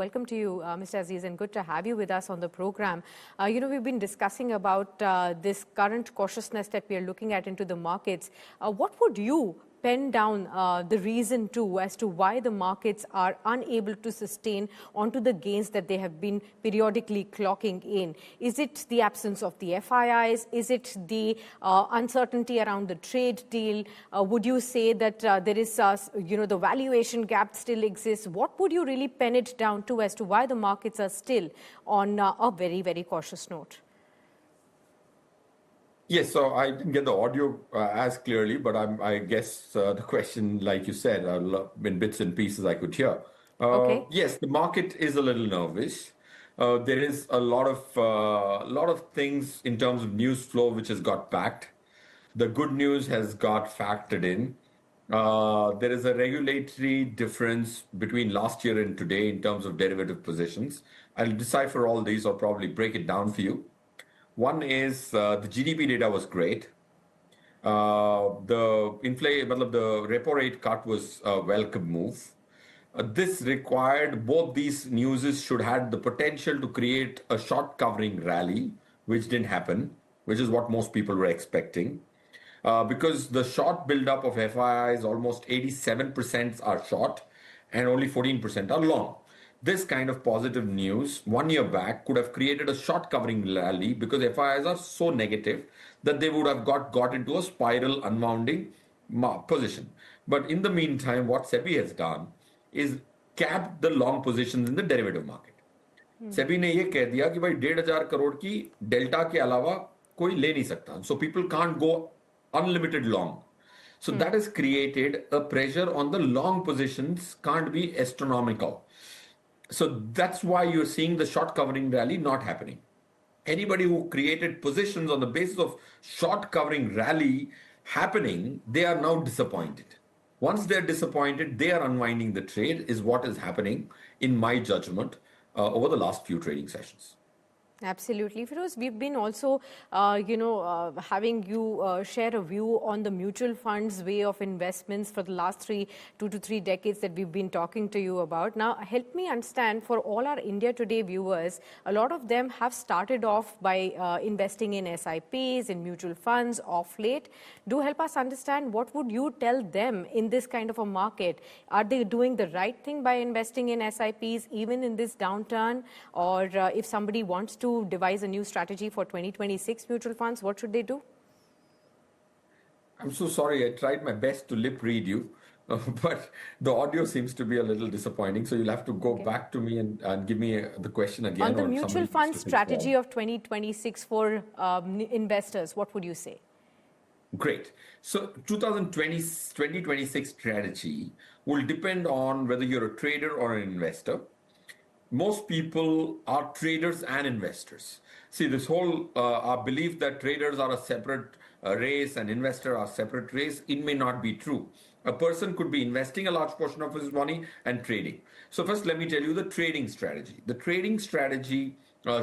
Welcome to you, Mr. Azeez, and good to have you with us on the program. We've been discussing about this current cautiousness that we are looking at into the markets. What would you pen down the reason as to why the markets are unable to sustain onto the gains that they have been periodically clocking in? Is it the absence of the FIIs? Is it the uncertainty around the trade deal? Would you say that there is, the valuation gap still exists? What would you really pen it down to as to why the markets are still on a very, very cautious note? Yes, so I didn't get the audio as clearly, but I guess the question, like you said, in bits and pieces I could hear. Okay. Yes, the market is a little nervous. There is a lot of things in terms of news flow which has got backed. The good news has got factored in. There is a regulatory difference between last year and today in terms of derivative positions. I'll decipher all these or probably break it down for you. One is the GDP data was great. The repo rate cut was a welcome move. This required both these newses should have the potential to create a short covering rally, which didn't happen, which is what most people were expecting. Because the short buildup of FIIs, almost 87% are short and only 14% are long. This kind of positive news 1 year back could have created a short covering rally because FIIs are so negative that they would have got into a spiral unwounding position. But in the meantime, what SEBI has done is capped the long positions in the derivative market. SEBI ने ये कह दिया कि भाई 1,500 करोड़ की delta के अलावा कोई ले नहीं सकता. So people can't go unlimited long. So that has created a pressure on the long positions can't be astronomical. So that's why you're seeing the short covering rally not happening. Anybody who created positions on the basis of short covering rally happening, they are now disappointed. Once they're disappointed, they are unwinding the trade is what is happening in my judgment over the last few trading sessions. Absolutely. Feroze, we've been also, having you share a view on the mutual funds way of investments for the last 2 to 3 decades that we've been talking to you about. Now, help me understand, for all our India Today viewers, a lot of them have started off by investing in SIPs, in mutual funds of late. Do help us understand, what would you tell them in this kind of a market? Are they doing the right thing by investing in SIPs even in this downturn? Or if somebody wants to devise a new strategy for 2026 mutual funds, what should they do? I'm so sorry. I tried my best to lip read you, but the audio seems to be a little disappointing. So you'll have to go back to me and give me the question again. On the mutual fund strategy of 2026 for investors, what would you say? Great. So 2026 strategy will depend on whether you're a trader or an investor. Most people are traders and investors. See, this whole our belief that traders are a separate race and investors are a separate race, it may not be true. A person could be investing a large portion of his money and trading. So first, let me tell you the trading strategy. The trading strategy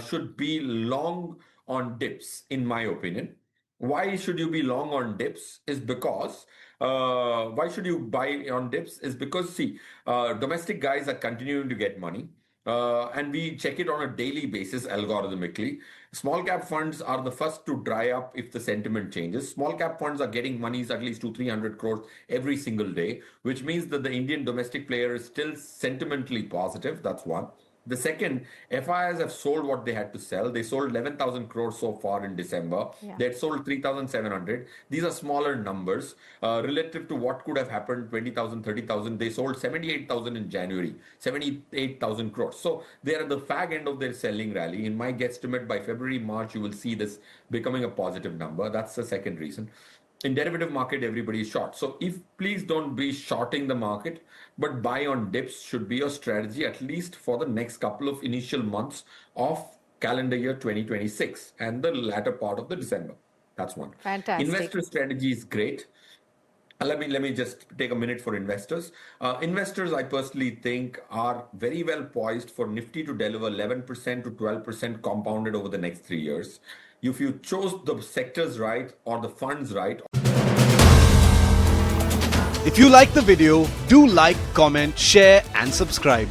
should be long on dips, in my opinion. Why should you be long on dips is because why should you buy on dips is because, see, domestic guys are continuing to get money. And we check it on a daily basis algorithmically. Small cap funds are the first to dry up if the sentiment changes. Small cap funds are getting monies at least 200-300 crores every single day, which means that the Indian domestic player is still sentimentally positive. That's one. The second, FIIs have sold what they had to sell. They sold 11,000 crores so far in December. Yeah. They had sold 3,700. These are smaller numbers relative to what could have happened, 20,000, 30,000. They sold 78,000 in January, 78,000 crores. So they are at the fag end of their selling rally. In my guesstimate, by February, March, you will see this becoming a positive number. That's the second reason. In derivative market, everybody is short. So please don't be shorting the market, but buy on dips should be your strategy, at least for the next couple of initial months of calendar year 2026 and the latter part of the December. That's one. Fantastic. Investor strategy is great. Let me just take a minute for investors. Investors, I personally think, are very well poised for Nifty to deliver 11% to 12% compounded over the next 3 years. If you chose the sectors right or the funds right. If you like the video, do like, comment, share and subscribe.